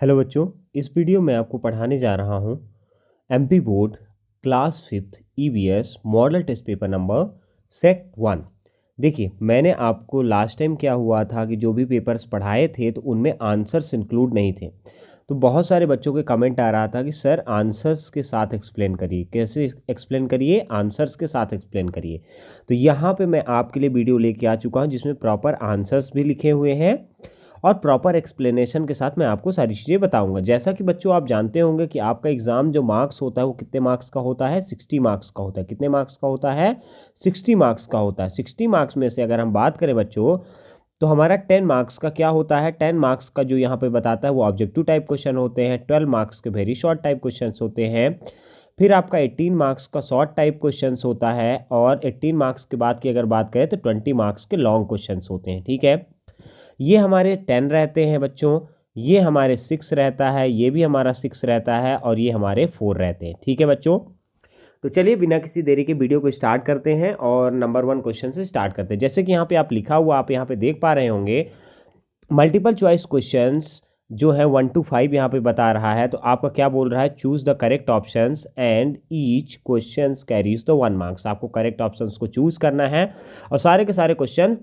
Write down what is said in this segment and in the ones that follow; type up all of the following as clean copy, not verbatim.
Hello बच्चों, इस video में आपको पढ़ाने जा रहा हूँ MP board class 5th EVS model test paper number set 1। देखिए, मैंने आपको लास्ट टाइम क्या हुआ था कि जो भी पेपर्स पढ़ाए थे तो उनमें आंसर्स इंक्लूड नहीं थे। तो बहुत सारे बच्चों के कमेंट आ रहा था कि सर आंसर्स के साथ एक्सप्लेन करिए। कैसे एक्सप्लेन करिए? आंसर्स के साथ एक्सप्लेन करिए। तो यहाँ पे मैं आपके लिए वीडियो लेके आ चुका हूँ जिसमें प्रॉपर आंसर्स भी लिखे हुए हैं और प्रॉपर एक्सप्लेनेशन के साथ मैं आपको सारी चीज़ें बताऊंगा। जैसा कि बच्चों आप जानते होंगे कि आपका एग्ज़ाम जो मार्क्स होता है वो कितने मार्क्स का होता है? 60 मार्क्स का होता है। कितने मार्क्स का होता है? 60 मार्क्स का होता है। 60 मार्क्स में से अगर हम बात करें बच्चों, तो हमारा 10 मार्क्स का क्या होता है? 10 मार्क्स का जो यहाँ पे बताता है वो ऑब्जेक्टिव टाइप क्वेश्चन होते हैं। 12 मार्क्स के वेरी शॉर्ट टाइप क्वेश्चन होते हैं। फिर आपका 18 मार्क्स का शॉर्ट टाइप क्वेश्चन होता है और 18 मार्क्स के बाद की अगर बात करें तो 20 मार्क्स के लॉन्ग क्वेश्चन होते हैं। ठीक है, ये हमारे 10 रहते हैं बच्चों, ये हमारे 6 रहता है, ये भी हमारा 6 रहता है और ये हमारे 4 रहते हैं। ठीक है बच्चों, तो चलिए बिना किसी देरी के वीडियो को स्टार्ट करते हैं और नंबर 1 क्वेश्चन से स्टार्ट करते हैं। जैसे कि यहाँ पे आप लिखा हुआ आप यहाँ पे देख पा रहे होंगे, मल्टीपल चॉइस क्वेश्चंस जो है 1 to 5 यहाँ पे बता रहा है। तो आपका क्या बोल रहा है? Choose the correct options and each questions carries the 1 marks. आपको करेक्ट ऑप्शंस को चूज करना है और सारे के सारे क्वेश्चन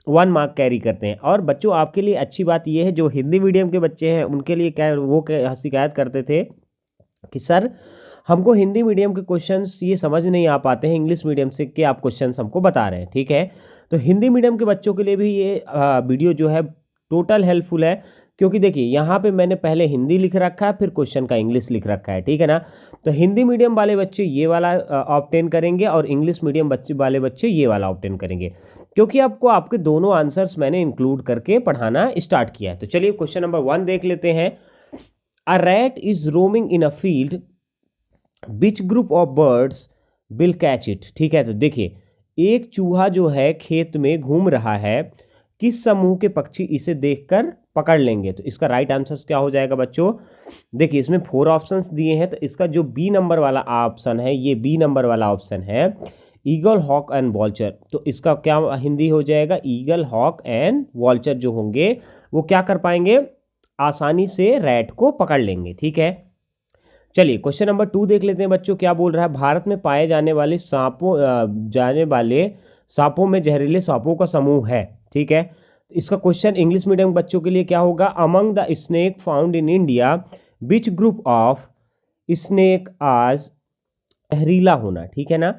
1 मार्क कैरी करते हैं। और बच्चों आपके लिए अच्छी बात यह है, जो हिंदी मीडियम के बच्चे हैं उनके लिए क्या वो क्या शिकायत करते थे कि सर हमको हिंदी मीडियम के क्वेश्चंस ये समझ नहीं आ पाते हैं इंग्लिश मीडियम से कि आप क्वेश्चंस हमको बता रहे हैं। ठीक है, तो हिंदी मीडियम के बच्चों के लिए भी ये वीडियो जो है टोटल हेल्पफुल है, क्योंकि देखिए यहाँ पे मैंने पहले हिंदी लिख रखा है, फिर क्वेश्चन का इंग्लिश लिख रखा है। ठीक है ना, तो हिंदी मीडियम वाले बच्चे ये वाला ऑप्टेन करेंगे और इंग्लिश मीडियम वाले बच्चे ये वाला ऑप्टेन करेंगे, क्योंकि आपको आपके दोनों आंसर्स मैंने इंक्लूड करके पढ़ाना स्टार्ट किया है। तो चलिए क्वेश्चन नंबर 1 देख लेते हैं। A rat is roaming in a field, which group of birds will catch it. ठीक है, तो देखिए एक चूहा जो है खेत में घूम रहा है, किस समूह के पक्षी इसे देखकर पकड़ लेंगे? तो इसका राइट आंसर क्या हो जाएगा बच्चों? देखिए इसमें 4 ऑप्शंस दिए हैं, तो इसका जो बी नंबर वाला ऑप्शन है, ये बी नंबर वाला ऑप्शन है, ईगल, हॉक एंड वॉल्चर। तो इसका क्या हिंदी हो जाएगा? ईगल, हॉक एंड वॉल्चर जो होंगे वो क्या कर पाएंगे? आसानी से रैट को पकड़ लेंगे। ठीक है, चलिए क्वेश्चन नंबर 2 देख लेते हैं बच्चों। क्या बोल रहा है? भारत में पाए जाने वाले सांपों में जहरीले सांपों का समूह है। ठीक है, इसका क्वेश्चन इंग्लिश मीडियम बच्चों के लिए क्या होगा? Among the snake found in India, which group of snake आज जहरीला होना। ठीक है ना,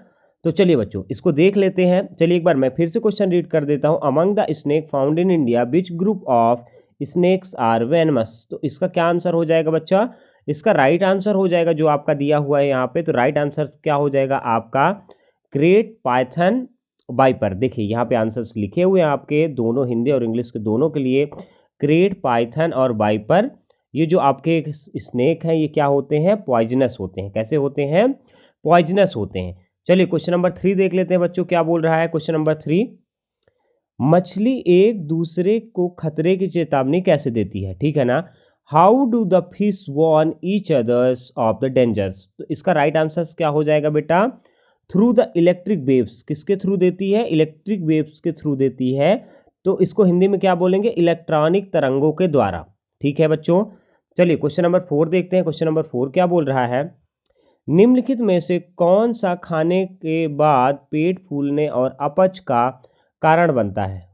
तो चलिए बच्चों इसको देख लेते हैं। चलिए एक बार मैं फिर से क्वेश्चन रीड कर देता हूं। Among the snake found in India, which group of snakes are venomous. तो इसका क्या आंसर हो जाएगा बच्चा? इसका राइट आंसर हो जाएगा जो आपका दिया हुआ है यहाँ पे, तो राइट आंसर क्या हो जाएगा आपका? Great python viper. देखिए यहाँ पे आंसर्स लिखे हुए हैं आपके, दोनों हिंदी और इंग्लिश के दोनों के लिए। ग्रेट पाइथन और वाइपर, ये जो आपके स्नेक हैं ये क्या होते हैं? पॉइजनस होते हैं। कैसे होते हैं? पॉइजनस होते हैं। चलिए क्वेश्चन नंबर 3 देख लेते हैं बच्चों। क्या बोल रहा है क्वेश्चन नंबर 3? मछली एक दूसरे को खतरे की चेतावनी कैसे देती है? ठीक है ना, how do the fish warn each others of the dangers. तो इसका राइट आंसर क्या हो जाएगा बेटा? Through the electric waves. किसके थ्रू देती है? इलेक्ट्रिक वेव्स के थ्रू देती है। तो इसको हिंदी में क्या बोलेंगे? इलेक्ट्रॉनिक तरंगों के द्वारा। ठीक है बच्चों, चलिए क्वेश्चन नंबर 4 देखते हैं। क्वेश्चन नंबर 4 क्या बोल रहा है? निम्नलिखित में से कौन सा खाने के बाद पेट फूलने और अपच का कारण बनता है?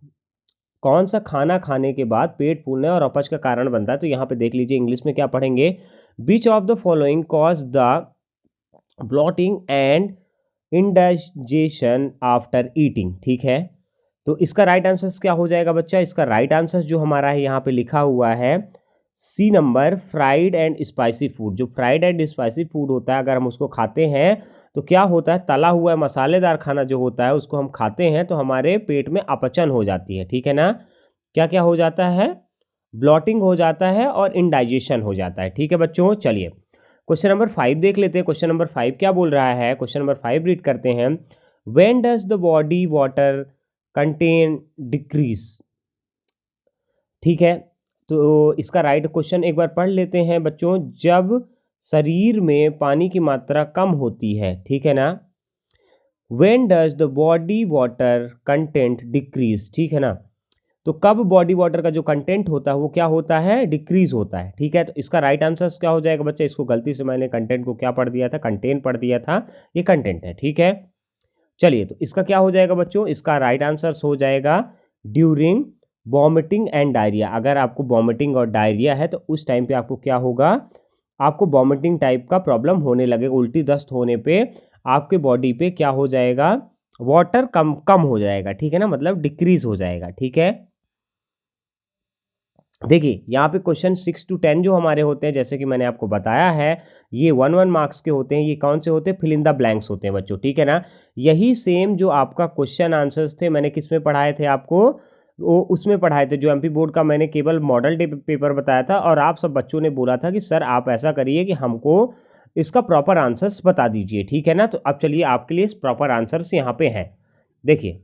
कौन सा खाना खाने के बाद पेट फूलने और अपच का कारण बनता है? तो यहाँ पे देख लीजिए इंग्लिश में क्या पढ़ेंगे? Which of the following cause the blotting and indigestion after eating. ठीक है, तो इसका राइट आंसर क्या हो जाएगा बच्चा? इसका राइट आंसर जो हमारा है यहाँ पे लिखा हुआ है C number, fried and spicy food. जो फ्राइड एंड स्पाइसी फूड होता है अगर हम उसको खाते हैं तो क्या होता है? तला हुआ मसालेदार खाना जो होता है उसको हम खाते हैं तो हमारे पेट में अपचन हो जाती है। ठीक है ना, क्या क्या हो जाता है? ब्लॉटिंग हो जाता है और इंडाइजेशन हो जाता है। ठीक है बच्चों, चलिए क्वेश्चन नंबर 5 देख लेते हैं। क्वेश्चन नंबर 5 क्या बोल रहा है? क्वेश्चन नंबर 5 रीड करते हैं। When does the body water contain decrease. ठीक है, तो इसका राइट क्वेश्चन एक बार पढ़ लेते हैं बच्चों। जब शरीर में पानी की मात्रा कम होती है। ठीक है ना, when does the body water content decrease. ठीक है ना, तो कब बॉडी वाटर का जो कंटेंट होता है वो क्या होता है, डिक्रीज होता है। ठीक है, तो इसका राइट आंसर क्या हो जाएगा बच्चा, इसको गलती से मैंने कंटेंट को क्या पढ़ दिया था, कंटेंट पढ़ दिया था, ये कंटेंट है। ठीक है, चलिए तो इसका क्या हो जाएगा बच्चों, इसका राइट आंसर हो जाएगा ड्यूरिंग वॉमिटिंग एंड डायरिया। अगर आपको वॉमिटिंग और डायरिया है तो उस टाइम पे आपको क्या होगा, आपको वॉमिटिंग टाइप का प्रॉब्लम होने लगेगा, उल्टी दस्त होने पे आपके बॉडी पे क्या हो जाएगा, वाटर कम कम हो जाएगा। ठीक है ना, मतलब डिक्रीज हो जाएगा। ठीक है, देखिए यहाँ पे क्वेश्चन 6 to 10 जो हमारे होते हैं, जैसे कि मैंने आपको बताया है, ये 1 मार्क्स के होते हैं। ये कौन से होते हैं, फिल इन द ब्लैंक्स होते हैं बच्चों। ठीक है ना, यही सेम जो आपका क्वेश्चन आंसर्स थे मैंने किस में पढ़ाए थे आपको, वो उसमें पढ़ाए थे, जो एमपी बोर्ड का मैंने केवल मॉडल पेपर बताया था, और आप सब बच्चों ने बोला था कि सर आप ऐसा करिए कि हमको इसका प्रॉपर आंसर्स बता दीजिए। ठीक है ना, तो अब चलिए आपके लिए प्रॉपर आंसर्स यहाँ पे हैं। देखिए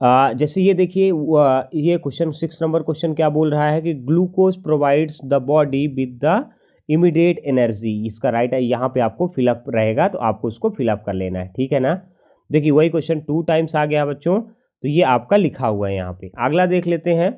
जैसे ये देखिए ये क्वेश्चन 6 नंबर क्वेश्चन क्या बोल रहा है कि glucose provides the body with the immediate energy. इसका राइट है, यहाँ पे आपको फिलअप रहेगा तो आपको उसको फिलअप कर लेना है। ठीक है ना, देखिए वही क्वेश्चन 2 टाइम्स आ गया बच्चों, तो ये आपका लिखा हुआ है यहाँ पे। अगला देख लेते हैं,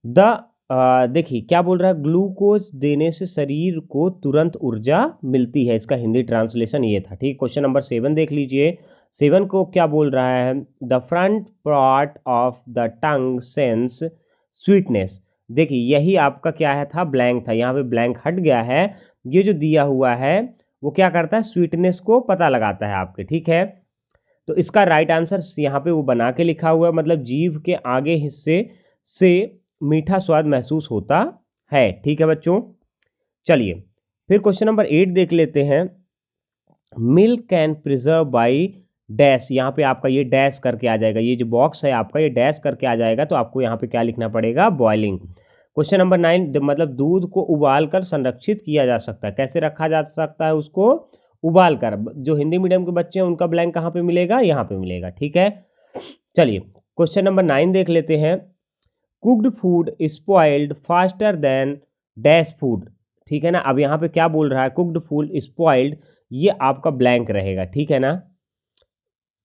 द देखिए क्या बोल रहा है, ग्लूकोज देने से शरीर को तुरंत ऊर्जा मिलती है। इसका हिंदी ट्रांसलेशन ये था। ठीक, क्वेश्चन नंबर 7 देख लीजिए। 7 को क्या बोल रहा है, the front part of the tongue sense sweetness. देखिए यही आपका क्या है था, ब्लैंक था, यहाँ पे ब्लैंक हट गया है। ये जो दिया हुआ है वो क्या करता है, स्वीटनेस को पता लगाता है आपके। ठीक है, तो इसका राइट आंसर यहाँ पे वो बना के लिखा हुआ है, मतलब जीभ के आगे हिस्से से मीठा स्वाद महसूस होता है। ठीक है बच्चों, चलिए फिर क्वेश्चन नंबर 8 देख लेते हैं। Milk can preserve by dash. यहाँ पे आपका ये डैश करके आ जाएगा, ये जो बॉक्स है आपका ये डैश करके आ जाएगा, तो आपको यहाँ पे क्या लिखना पड़ेगा, बॉइलिंग। क्वेश्चन नंबर 9, मतलब दूध को उबाल कर संरक्षित किया जा सकता है। कैसे रखा जा सकता है उसको, उबाल कर। जो हिंदी मीडियम के बच्चे हैं उनका ब्लैंक कहाँ पे मिलेगा, यहाँ पे मिलेगा। ठीक है, चलिए क्वेश्चन नंबर 9 देख लेते हैं। Cooked food spoiled faster than dash food. ठीक है ना, अब यहाँ पे क्या बोल रहा है, कुक्ड फूड स्पॉइल्ड, ये आपका ब्लैंक रहेगा। ठीक है ना,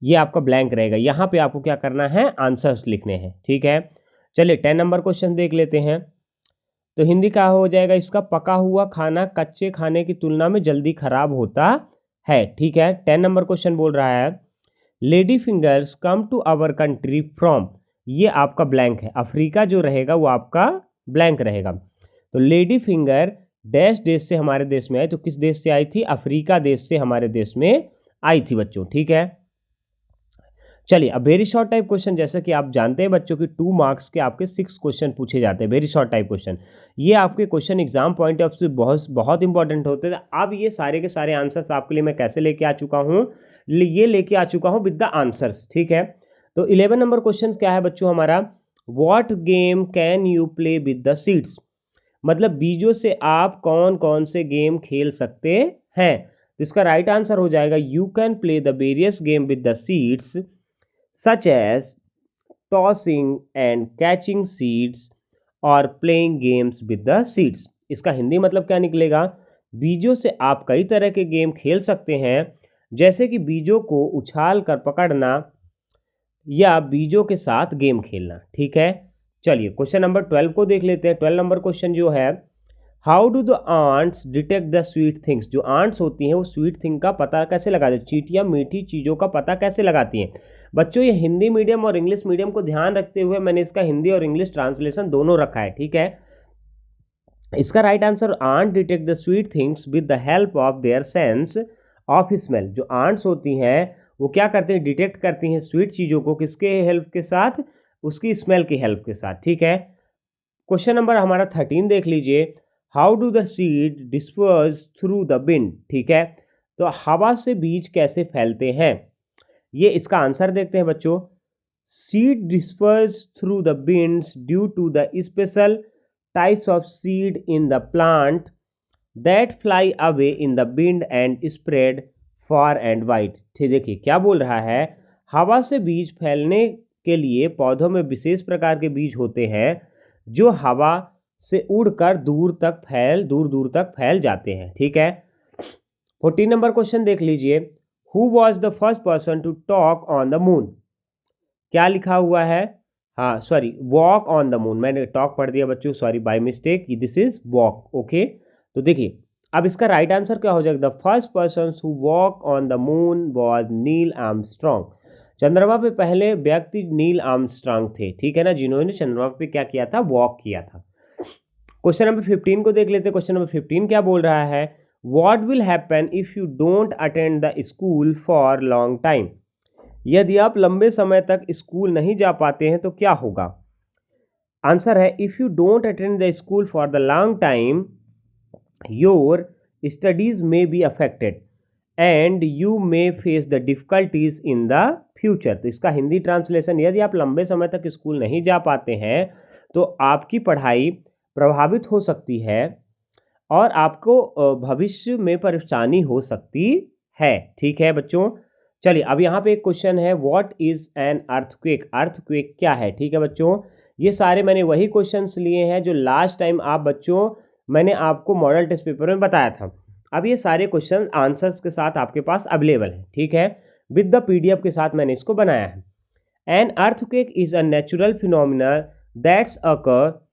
ये आपका ब्लैंक रहेगा, यहाँ पे आपको क्या करना है, आंसर्स लिखने हैं। ठीक है, चलिए 10 नंबर क्वेश्चन देख लेते हैं। तो हिंदी का हो जाएगा इसका, पका हुआ खाना कच्चे खाने की तुलना में जल्दी खराब होता है। ठीक है, 10 नंबर क्वेश्चन बोल रहा है, lady fingers come to our country from. ये आपका ब्लैंक है, अफ्रीका जो रहेगा वो आपका ब्लैंक रहेगा। तो लेडी फिंगर डैश देश से हमारे देश में आई, तो किस देश से आई थी, अफ्रीका देश से हमारे देश में आई थी बच्चों। ठीक है, चलिए अब वेरी शॉर्ट टाइप क्वेश्चन, जैसे कि आप जानते हैं बच्चों की 2 मार्क्स के आपके 6 क्वेश्चन पूछे जाते हैं, वेरी शॉर्ट टाइप क्वेश्चन। ये आपके क्वेश्चन एग्जाम पॉइंट ऑफ से बहुत बहुत इंपॉर्टेंट होते हैं। अब ये सारे के सारे आंसर्स आपके लिए मैं कैसे लेके आ चुका हूँ, ये लेके आ चुका हूँ विद द आंसर्स। ठीक है, तो 11 नंबर क्वेश्चन क्या है बच्चों हमारा, what game can you play with the seeds. मतलब बीजों से आप कौन कौन से गेम खेल सकते हैं। तो इसका राइट आंसर हो जाएगा, you can play the various game with the seeds such as tossing and catching seeds और playing games with the seeds। इसका हिंदी मतलब क्या निकलेगा, बीजों से आप कई तरह के गेम खेल सकते हैं, जैसे कि बीजों को उछाल कर पकड़ना या बीजों के साथ गेम खेलना। ठीक है, चलिए क्वेश्चन नंबर 12 को देख लेते हैं। 12 नंबर क्वेश्चन जो है, how do the ants detect the sweet things. जो आंट्स होती हैं वो स्वीट थिंग का पता कैसे लगाती हैं, चींटियाँ मीठी चीज़ों का पता कैसे लगाती हैं। बच्चों ये हिंदी मीडियम और इंग्लिश मीडियम को ध्यान रखते हुए मैंने इसका हिंदी और इंग्लिश ट्रांसलेशन दोनों रखा है। ठीक है, इसका right answer, ant detect the sweet things with the help of their sense of smell. जो आंट्स होती हैं वो क्या करते हैं, डिटेक्ट करती हैं स्वीट चीज़ों को, किसके हेल्प के साथ, उसकी स्मेल की हेल्प के साथ। ठीक है, क्वेश्चन नंबर हमारा 13 देख लीजिए, how do the seed disperse through the wind. ठीक है, तो हवा से बीज कैसे फैलते हैं, ये इसका आंसर देखते हैं बच्चों। Seed disperse through the winds due to the special types of seed in the plant that fly away in the wind and spread far and wide. ठीक, देखिए क्या बोल रहा है, हवा से बीज फैलने के लिए पौधों में विशेष प्रकार के बीज होते हैं जो हवा से उड़कर दूर दूर तक फैल जाते हैं। ठीक है, 14 नंबर क्वेश्चन देख लीजिए, who was the first person to talk on the moon. क्या लिखा हुआ है? हाँ sorry, walk on the moon, मैंने टॉक पढ़ दिया बच्चों, sorry by mistake, this is walk. Okay, तो देखिए अब इसका राइट आंसर क्या हो जाएगा? The first person who walk on the moon was Neil Armstrong. चंद्रमा पे पहले व्यक्ति नील आर्मस्ट्रॉन्ग थे, ठीक है ना, जिन्होंने चंद्रमा पे क्या किया था? वॉक किया था। क्वेश्चन नंबर 15 को देख लेते हैं। क्वेश्चन नंबर 15 क्या बोल रहा है? What will happen if you don't attend the school for long time? यदि आप लंबे समय तक स्कूल नहीं जा पाते हैं तो क्या होगा? आंसर है if you don't attend the school for the long time your studies may be affected and you may face the difficulties in the future. तो इसका हिंदी ट्रांसलेशन, यदि आप लंबे समय तक स्कूल नहीं जा पाते हैं तो आपकी पढ़ाई प्रभावित हो सकती है और आपको भविष्य में परेशानी हो सकती है। ठीक है बच्चों, चलिए अब यहाँ पे एक क्वेश्चन है, what is an earthquake? Earthquake क्या है? ठीक है बच्चों, ये सारे मैंने वही क्वेश्चंस लिए हैं जो लास्ट टाइम आप बच्चों मैंने आपको मॉडल टेस्ट पेपर में बताया था। अब ये सारे क्वेश्चन आंसर्स के साथ आपके पास अवेलेबल है, ठीक है, विद द पीडीएफ के साथ मैंने इसको बनाया है। An earthquake is a natural phenomena that's occur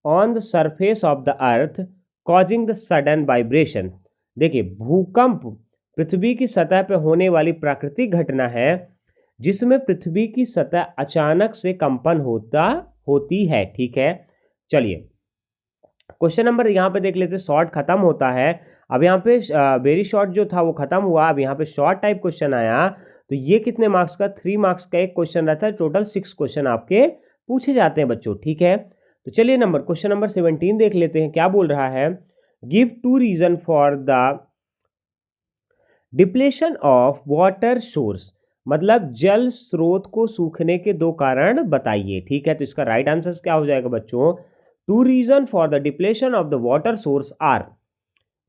on the surface of the earth causing the sudden vibration. देखिए, भूकंप पृथ्वी की सतह पर होने वाली प्राकृतिक घटना है जिसमें पृथ्वी की सतह अचानक से कंपन होती है। ठीक है, चलिए क्वेश्चन नंबर यहाँ पे देख लेते, शॉर्ट खत्म होता है। अब यहाँ पे वेरी शॉर्ट जो था वो खत्म हुआ, अब यहाँ पे शॉर्ट टाइप क्वेश्चन आया। तो ये कितने मार्क्स का? 3 मार्क्स का एक क्वेश्चन रहता है, टोटल 6 क्वेश्चन आपके पूछे जाते हैं बच्चों। ठीक है, तो चलिए क्वेश्चन नंबर 17 देख लेते हैं। क्या बोल रहा है? Give 2 reason for the depletion of water source, मतलब जल स्रोत को सूखने के 2 कारण बताइए। ठीक है, तो इसका राइट आंसर क्या हो जाएगा बच्चों? 2 reason for the depletion of the water source are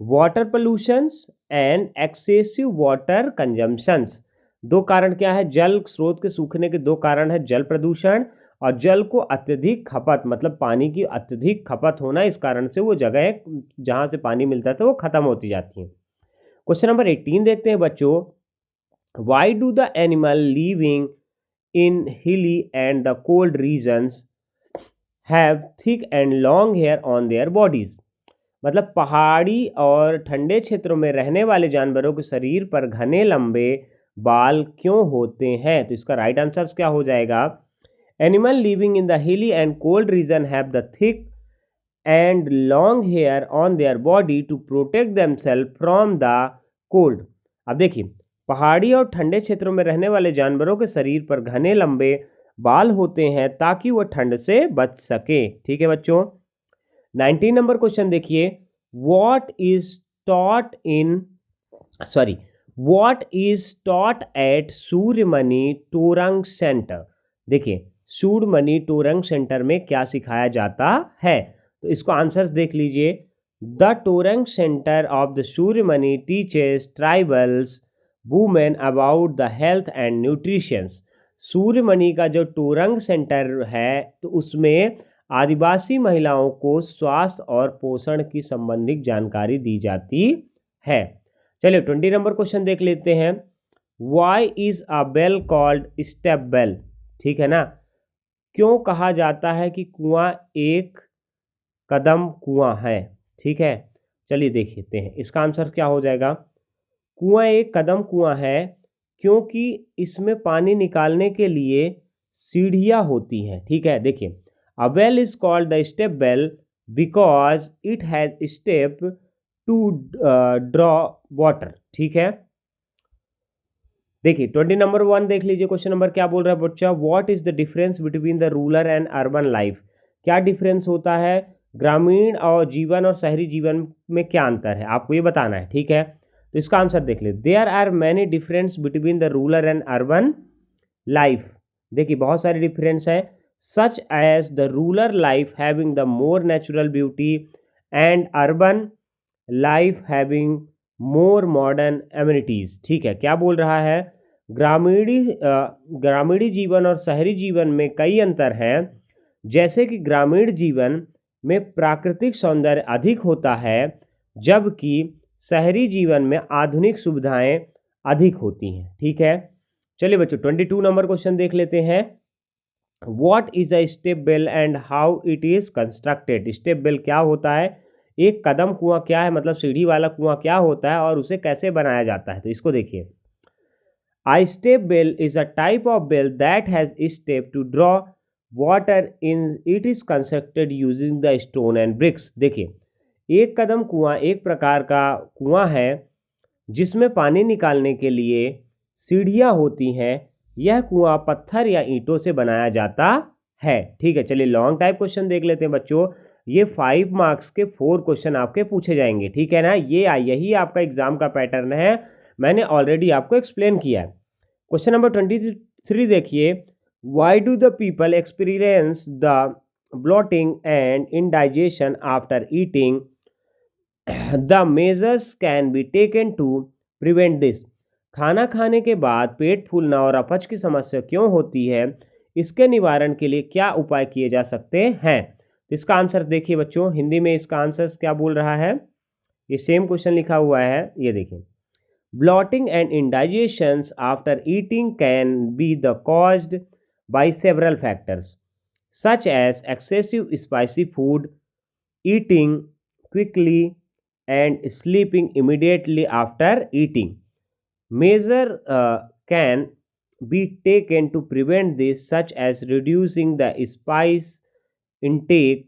water pollutions and excessive water consumptions. 2 कारण क्या है? जल स्रोत के सूखने के 2 कारण है, जल प्रदूषण और जल को अत्यधिक खपत, मतलब पानी की अत्यधिक खपत होना। इस कारण से वो जगह जहाँ से पानी मिलता है तो वो खत्म होती जाती है। क्वेश्चन नंबर 18 देखते हैं बच्चों। Why do the animal living in hilly and the cold regions have thick and long hair on their bodies, मतलब पहाड़ी और ठंडे क्षेत्रों में रहने वाले जानवरों के शरीर पर घने लंबे बाल क्यों होते हैं? तो इसका राइट आंसर क्या हो जाएगा? Animal living in the hilly and cold region have the thick and long hair on their body to protect themselves from the cold। अब देखिए, पहाड़ी और ठंडे क्षेत्रों में रहने वाले जानवरों के शरीर पर घने लंबे बाल होते हैं ताकि वह ठंड से बच सके। ठीक है बच्चों, 19 नंबर क्वेश्चन देखिए। What is taught at Suryamani Torang center? देखिए, सूर्यमणि टोरंग सेंटर में क्या सिखाया जाता है? तो इसको आंसर्स देख लीजिए। The Torang center of the Suryamani teaches tribals women about the health and nutritions. Suryamani का जो टोरंग सेंटर है तो उसमें आदिवासी महिलाओं को स्वास्थ्य और पोषण की संबंधित जानकारी दी जाती है। चलिए 20 नंबर क्वेश्चन देख लेते हैं। Why is a well called step well? ठीक है ना, क्यों कहा जाता है कि कुआं एक कदम कुआं है? ठीक है, चलिए देख लेते हैं इसका आंसर क्या हो जाएगा। कुआं एक कदम कुआं है क्योंकि इसमें पानी निकालने के लिए सीढ़ियां होती हैं। ठीक है, देखिए, a well is called the step well because it has step to draw water. ठीक है, देखिए 20 नंबर 1 देख लीजिए। क्वेश्चन नंबर क्या बोल रहा है बच्चा? What is the difference between the rural and urban life? क्या डिफरेंस होता है? ग्रामीण और जीवन और शहरी जीवन में क्या अंतर है, आपको ये बताना है। ठीक है, तो इसका आंसर देख ले। There are many difference between the rural and urban life. देखिए, बहुत सारे डिफरेंस है, such as the rural life having the more natural beauty and urban life having more modern amenities. ठीक है, क्या बोल रहा है? ग्रामीणी जीवन और शहरी जीवन में कई अंतर हैं, जैसे कि ग्रामीण जीवन में प्राकृतिक सौंदर्य अधिक होता है जबकि शहरी जीवन में आधुनिक सुविधाएं अधिक होती हैं। ठीक है, चलिए बच्चों 22 नंबर क्वेश्चन देख लेते हैं। What is a step well and how it is constructed. Step well क्या होता है, एक कदम कुआं क्या है, मतलब सीढ़ी वाला कुआं क्या होता है और उसे कैसे बनाया जाता है। तो इसको देखिए, a step well is a type of well that has a step to draw water in. It is constructed using the stone and bricks. देखिए, एक कदम कुआं एक प्रकार का कुआं है जिसमें पानी निकालने के लिए सीढ़ियां होती हैं। यह कुआं पत्थर या ईंटों से बनाया जाता है। ठीक है, चलिए लॉन्ग टाइप क्वेश्चन देख लेते हैं बच्चों। ये 5 मार्क्स के 4 क्वेश्चन आपके पूछे जाएंगे, ठीक है ना। यही आपका एग्जाम का पैटर्न है, मैंने ऑलरेडी आपको एक्सप्लेन किया है। क्वेश्चन नंबर 23 देखिए, why do the people experience the bloating and indigestion after eating, the measures can be taken to prevent this. खाना खाने के बाद पेट फूलना और अपच की समस्या क्यों होती है, इसके निवारण के लिए क्या उपाय किए जा सकते हैं। इसका आंसर देखिए बच्चों, हिंदी में इसका आंसर क्या बोल रहा है, ये सेम क्वेश्चन लिखा हुआ है, ये देखिए। Bloating and indigestions after eating can be the caused by several factors such as excessive spicy food, eating quickly and sleeping immediately after eating. Measure can be taken to prevent this, such as reducing the spice intake,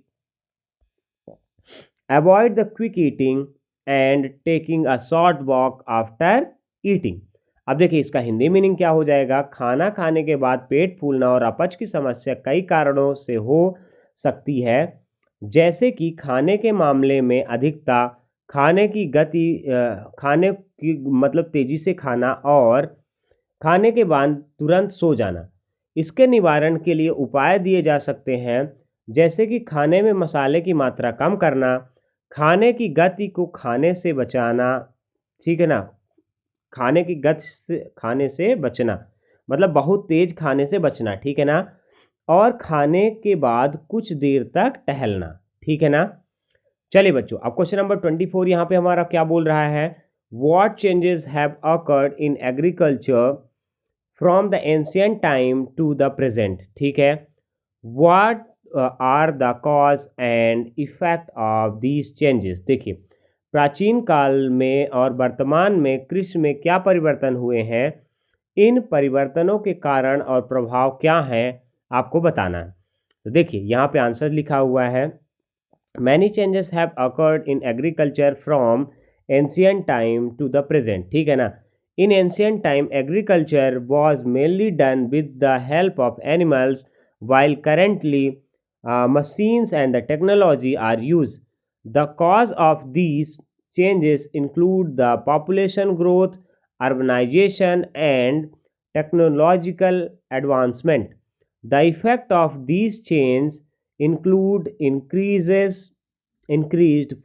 avoid the quick eating and taking a short walk after eating. अब देखिए इसका Hindi meaning क्या हो जाएगा। खाना खाने के बाद पेट फूलना और अपच की समस्या कई कारणों से हो सकती है, जैसे कि खाने के मामले में अधिकता, खाने की गति, खाने की मतलब तेज़ी से खाना और खाने के बाद तुरंत सो जाना। इसके निवारण के लिए उपाय दिए जा सकते हैं, जैसे कि खाने में मसाले की मात्रा कम करना, खाने की गति को खाने से बचाना, ठीक है ना, खाने की गति से खाने से बचना, मतलब बहुत तेज़ खाने से बचना, ठीक है ना, और खाने के बाद कुछ देर तक टहलना, ठीक है ना। चलिए बच्चों, अब क्वेश्चन नंबर 24 यहाँ पे हमारा क्या बोल रहा है, what changes have occurred in agriculture from the ancient time to the present. ठीक है, what are the cause and effect of these changes. देखिए, प्राचीन काल में और वर्तमान में कृषि में क्या परिवर्तन हुए हैं, इन परिवर्तनों के कारण और प्रभाव क्या हैं, आपको बताना है। तो देखिए यहाँ पे आंसर लिखा हुआ है, many changes have occurred in agriculture from ancient time to the present. ठीक है ना, in ancient time agriculture was mainly done with the help of animals, while currently machines and the technology are used. The cause of these changes include the population growth, urbanization, and technological advancement. The effect of these changes include increased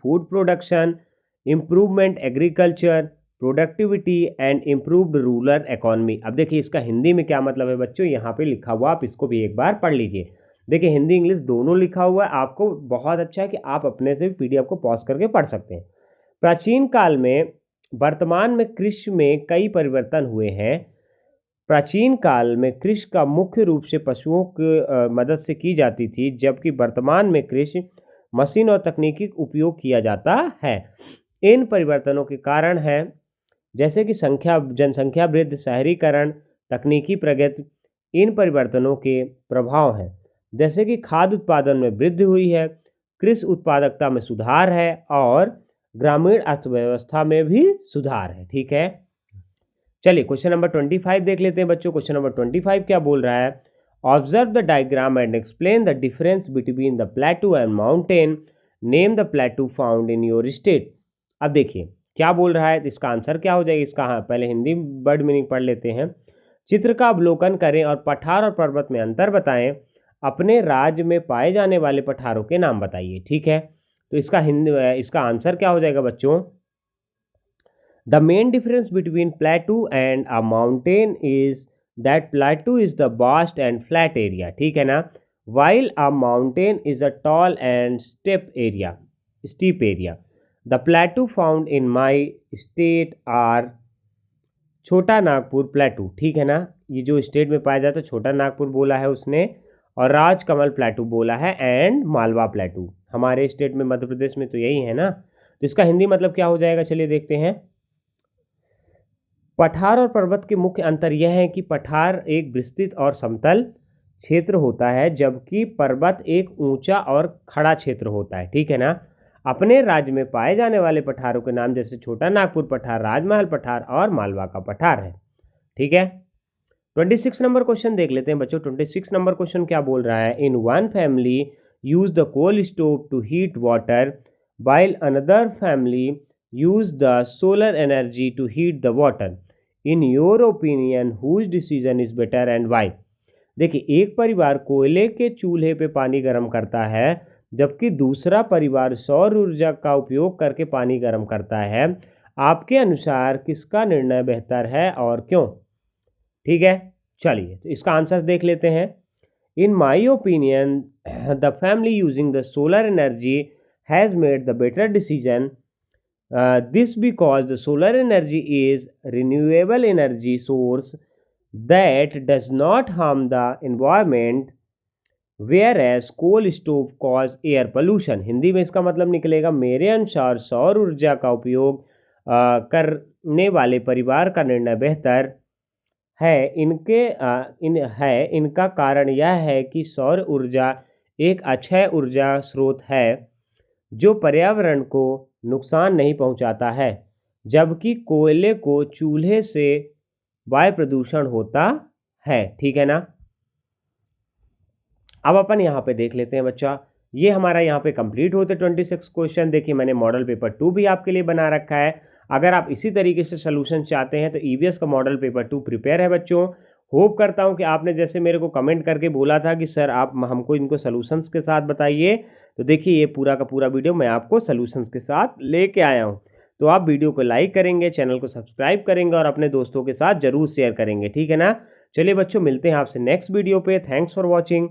food production, improvement agriculture, productivity and improved rural economy. अब देखिए इसका हिंदी में क्या मतलब है बच्चों, यहाँ पे लिखा हुआ, आप इसको भी एक बार पढ़ लीजिए। देखिए हिंदी इंग्लिश दोनों लिखा हुआ है, आपको बहुत अच्छा है कि आप अपने से भी पीडीएफ को पॉज करके पढ़ सकते हैं। प्राचीन काल में वर्तमान में कृषि में कई परिवर्तन हुए हैं। प्राचीन काल में कृषि का मुख्य रूप से पशुओं की मदद से की जाती थी, जबकि वर्तमान में कृषि मशीन और तकनीकी उपयोग किया जाता है। इन परिवर्तनों के कारण है जैसे कि जनसंख्या वृद्धि, शहरीकरण, तकनीकी प्रगति। इन परिवर्तनों के प्रभाव हैं जैसे कि खाद्य उत्पादन में वृद्धि हुई है, कृषि उत्पादकता में सुधार है और ग्रामीण अर्थव्यवस्था में भी सुधार है। ठीक है, चलिए क्वेश्चन नंबर 25 देख लेते हैं बच्चों। क्वेश्चन नंबर 25 क्या बोल रहा है, observe the diagram and explain the difference between the प्लेटू and mountain, name the प्लेटू found in your state. अब देखिए क्या बोल रहा है, तो इसका आंसर क्या हो जाएगा इसका। हाँ, पहले हिंदी वर्ड मीनिंग पढ़ लेते हैं। चित्र का अवलोकन करें और पठार और पर्वत में अंतर बताएं। अपने राज्य में पाए जाने वाले पठारों के नाम बताइए। ठीक है, तो इसका आंसर क्या हो जाएगा बच्चों, the main difference between प्लेटू and a mountain is that प्लेटू is the vast and flat area. ठीक है ना, while a mountain is a tall and steep area. The plateau found in my state are छोटा नागपुर प्लेटू। ठीक है ना, ये जो state में पाया जाता है, छोटा नागपुर बोला है उसने, और राजकमल प्लेटू बोला है एंड मालवा प्लेटू। हमारे स्टेट में मध्य प्रदेश में तो यही है ना। तो इसका हिंदी मतलब क्या हो जाएगा, चलिए देखते हैं। पठार और पर्वत के मुख्य अंतर यह है कि पठार एक विस्तृत और समतल क्षेत्र होता है, जबकि पर्वत एक ऊंचा और खड़ा क्षेत्र होता है। ठीक है ना। अपने राज्य में पाए जाने वाले पठारों के नाम जैसे छोटा नागपुर पठार, राजमहल पठार और मालवा का पठार है। ठीक है। 26 नंबर क्वेश्चन देख लेते हैं बच्चों। 26 नंबर क्वेश्चन क्या बोल रहा है। In one family use the coal stove to heat water while another family use the solar energy to heat the water. In your opinion, whose decision is better and why? देखिए, एक परिवार कोयले के चूल्हे पे पानी गर्म करता है, जबकि दूसरा परिवार सौर ऊर्जा का उपयोग करके पानी गर्म करता है। आपके अनुसार किसका निर्णय बेहतर है और क्यों? ठीक है, चलिए तो इसका आंसर देख लेते हैं। In my opinion the family using the solar energy has made the better decision. This because the solar energy is renewable energy source that does not harm the environment, whereas coal stove cause air pollution. Hindi में इसका मतलब निकलेगा, मेरे अनुसार सौर ऊर्जा का उपयोग करने वाले परिवार का निर्णय बेहतर है। इनका कारण यह है कि सौर ऊर्जा एक अक्षय ऊर्जा स्रोत है जो पर्यावरण को नुकसान नहीं पहुंचाता है, जबकि कोयले को चूल्हे से वायु प्रदूषण होता है। ठीक है ना। अब अपन यहाँ पे देख लेते हैं बच्चा, ये हमारा यहाँ पे कंप्लीट होते 26 क्वेश्चन। देखिए, मैंने मॉडल पेपर 2 भी आपके लिए बना रखा है। अगर आप इसी तरीके से सोल्यूशन चाहते हैं तो ईवीएस का मॉडल पेपर 2 प्रिपेयर है बच्चों। होप करता हूं कि आपने जैसे मेरे को कमेंट करके बोला था कि सर आप हमको इनको सॉल्यूशंस के साथ बताइए, तो देखिए ये पूरा का पूरा वीडियो मैं आपको सॉल्यूशंस के साथ लेके आया हूं। तो आप वीडियो को लाइक करेंगे, चैनल को सब्सक्राइब करेंगे और अपने दोस्तों के साथ जरूर शेयर करेंगे। ठीक है ना। चलिए बच्चों, मिलते हैं आपसे नेक्स्ट वीडियो पे। Thanks for watching.